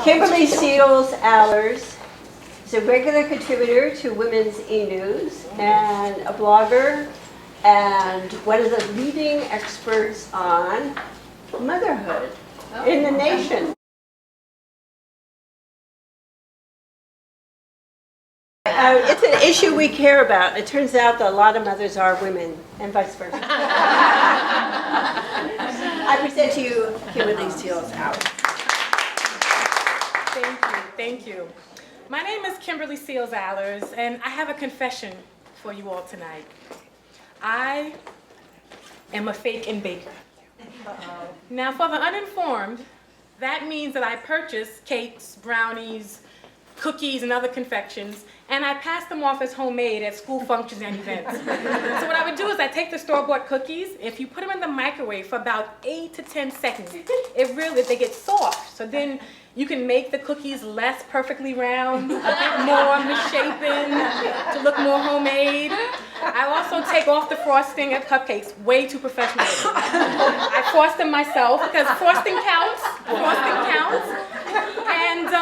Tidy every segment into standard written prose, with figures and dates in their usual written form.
Kimberly Seals Allers is a regular contributor to Women's eNews and a blogger and one of the leading experts on motherhood in the nation. It's an issue we care about. It turns out that a lot of mothers are women and vice versa. I present to you Kimberly Seals Allers. Thank you. My name is Kimberly Seals Allers, and I have a confession for you all tonight. I am a fake and baker. Now, for the uninformed, that means that I purchase cakes, brownies, cookies, and other confections, and I pass them off as homemade at school functions and events. So what I would do is I take the store-bought cookies. If you put them in the microwave for about 8 to 10 seconds, they get soft. So then you can make the cookies less perfectly round, a bit more misshapen, to look more homemade. I also take off the frosting at cupcakes, way too professional. I frost them myself because frosting counts. And,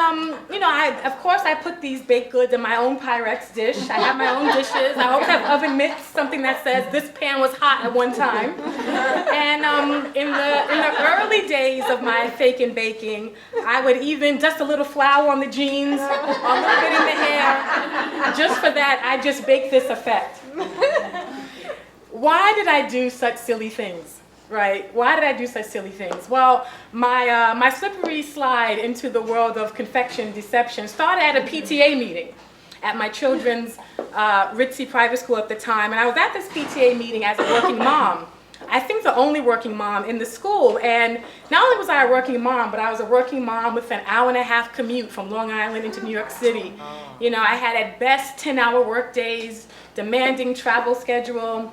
of course I put these baked goods in my own Pyrex dish. I have my own dishes. I always have oven mitts, something that says this pan was hot at one time. And in the early days of my fake and baking, I would even dust a little flour on the jeans, a little bit in the hair. Just for that, I just baked this effect. Why did I do such silly things? Right? Why did I do such silly things? Well, my slippery slide into the world of confection deception started at a PTA meeting at my children's ritzy private school at the time. And I was at this PTA meeting as a working mom. I think the only working mom in the school. And not only was I a working mom, but I was a working mom with an hour-and-a-half commute from Long Island into New York City. You know, I had at best 10-hour work days, demanding travel schedule.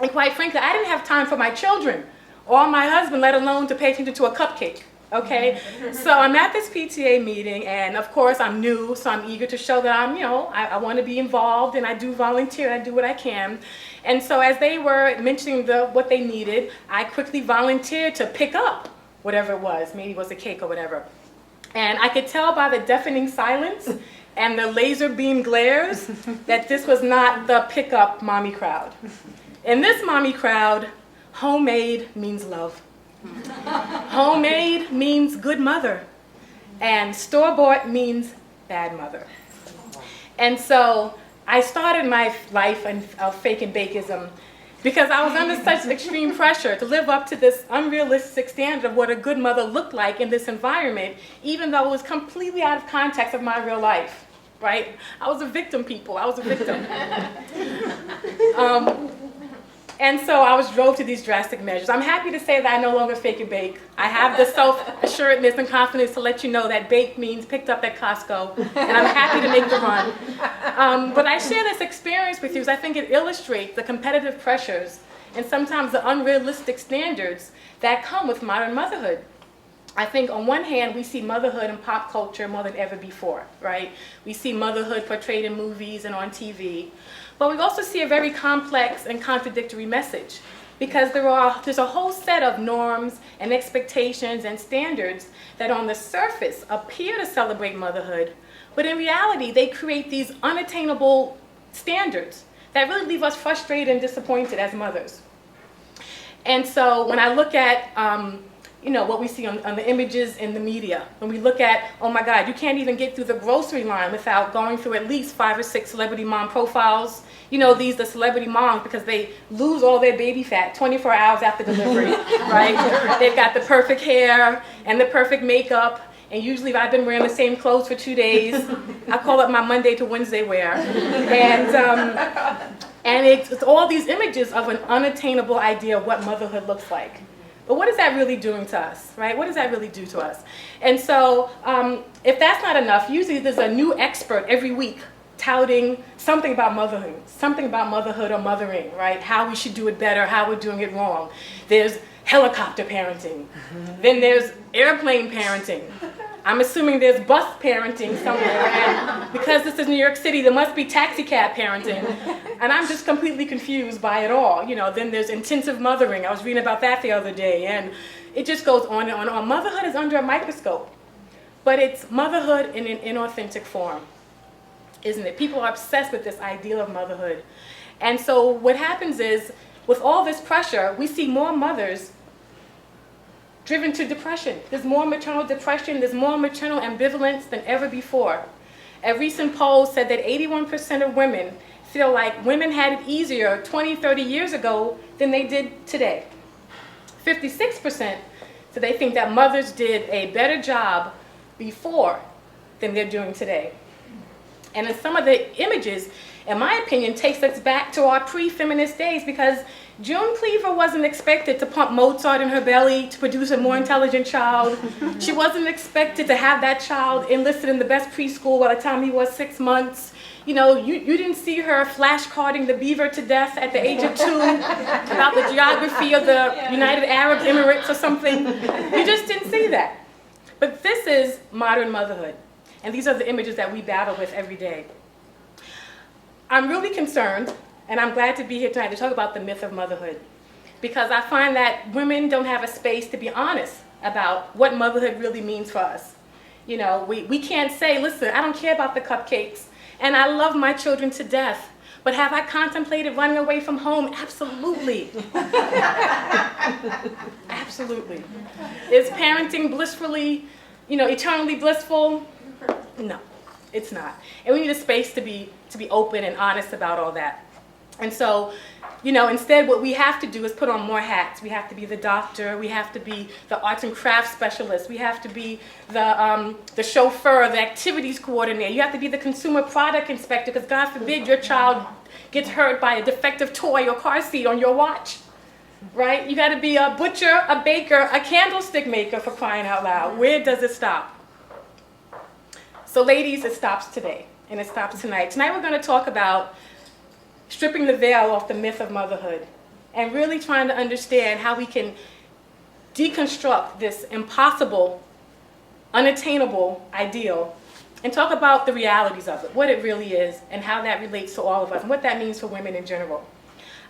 And quite frankly, I didn't have time for my children or my husband, let alone to pay attention to a cupcake, okay? So I'm at this PTA meeting, and of course I'm new, so I'm eager to show that I want to be involved, and I do volunteer, I do what I can. And so as they were mentioning what they needed, I quickly volunteered to pick up whatever it was, maybe it was a cake or whatever. And I could tell by the deafening silence and the laser beam glares that this was not the pickup mommy crowd. In this mommy crowd, homemade means love. Homemade means good mother. And store-bought means bad mother. And so I started my life of fake and bakeism because I was under such extreme pressure to live up to this unrealistic standard of what a good mother looked like in this environment, even though it was completely out of context of my real life. Right? I was a victim, people. I was a victim. And so I was drove to these drastic measures. I'm happy to say that I no longer fake and bake. I have the self-assuredness and confidence to let you know that bake means picked up at Costco, and I'm happy to make the run. But I share this experience with you because I think it illustrates the competitive pressures and sometimes the unrealistic standards that come with modern motherhood. I think on one hand, we see motherhood in pop culture more than ever before, right? We see motherhood portrayed in movies and on TV. But we also see a very complex and contradictory message because there's a whole set of norms and expectations and standards that on the surface appear to celebrate motherhood, but in reality, they create these unattainable standards that really leave us frustrated and disappointed as mothers. And so when I look at what we see on the images in the media. When we look at, oh my God, you can't even get through the grocery line without going through at least 5 or 6 celebrity mom profiles. These are celebrity moms because they lose all their baby fat 24 hours after delivery, right? They've got the perfect hair and the perfect makeup. And usually if I've been wearing the same clothes for 2 days, I call it my Monday to Wednesday wear. And it's all these images of an unattainable idea of what motherhood looks like. But what is that really doing to us, right? What does that really do to us? And so if that's not enough, usually there's a new expert every week touting something about motherhood or mothering, right? How we should do it better, how we're doing it wrong. There's helicopter parenting. Then there's airplane parenting. I'm assuming there's bus parenting somewhere, and because this is New York City, there must be taxi cab parenting, and I'm just completely confused by it all. Then there's intensive mothering. I was reading about that the other day, and it just goes on and on and on. Motherhood is under a microscope. but it's motherhood in an inauthentic form, isn't it? People are obsessed with this ideal of motherhood. And so what happens is, with all this pressure, we see more mothers driven to depression. There's more maternal depression, there's more maternal ambivalence than ever before. A recent poll said that 81% of women feel like women had it easier 20, 30 years ago than they did today. 56% so they think that mothers did a better job before than they're doing today. And in some of the images, in my opinion, takes us back to our pre-feminist days, because June Cleaver wasn't expected to pump Mozart in her belly to produce a more intelligent child. She wasn't expected to have that child enlisted in the best preschool by the time he was 6 months. You know, you didn't see her flashcarding the beaver to death at the age of 2 about the geography of the United Arab Emirates or something. You just didn't see that. But this is modern motherhood. And these are the images that we battle with every day. I'm really concerned, and I'm glad to be here tonight to talk about the myth of motherhood, because I find that women don't have a space to be honest about what motherhood really means for us. You know, we can't say, listen, I don't care about the cupcakes, and I love my children to death, but have I contemplated running away from home? Absolutely. Absolutely. Is parenting blissfully, eternally blissful? No, it's not. And we need a space to be open and honest about all that. And so, instead what we have to do is put on more hats. We have to be the doctor, we have to be the arts and crafts specialist, we have to be the chauffeur, the activities coordinator, you have to be the consumer product inspector, because God forbid your child gets hurt by a defective toy or car seat on your watch, right? You got to be a butcher, a baker, a candlestick maker, for crying out loud. Where does it stop? So ladies, it stops today, and it stops tonight. Tonight we're going to talk about stripping the veil off the myth of motherhood and really trying to understand how we can deconstruct this impossible, unattainable ideal and talk about the realities of it, what it really is, and how that relates to all of us, and what that means for women in general.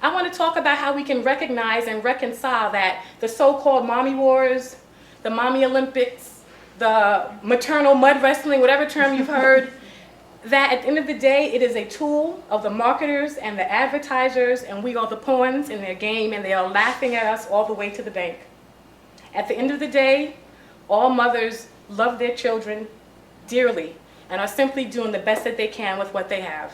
I want to talk about how we can recognize and reconcile that the so-called mommy wars, the mommy Olympics, the maternal mud wrestling, whatever term you've heard, that at the end of the day, it is a tool of the marketers and the advertisers, and we are the pawns in their game, and they are laughing at us all the way to the bank. At the end of the day, all mothers love their children dearly and are simply doing the best that they can with what they have.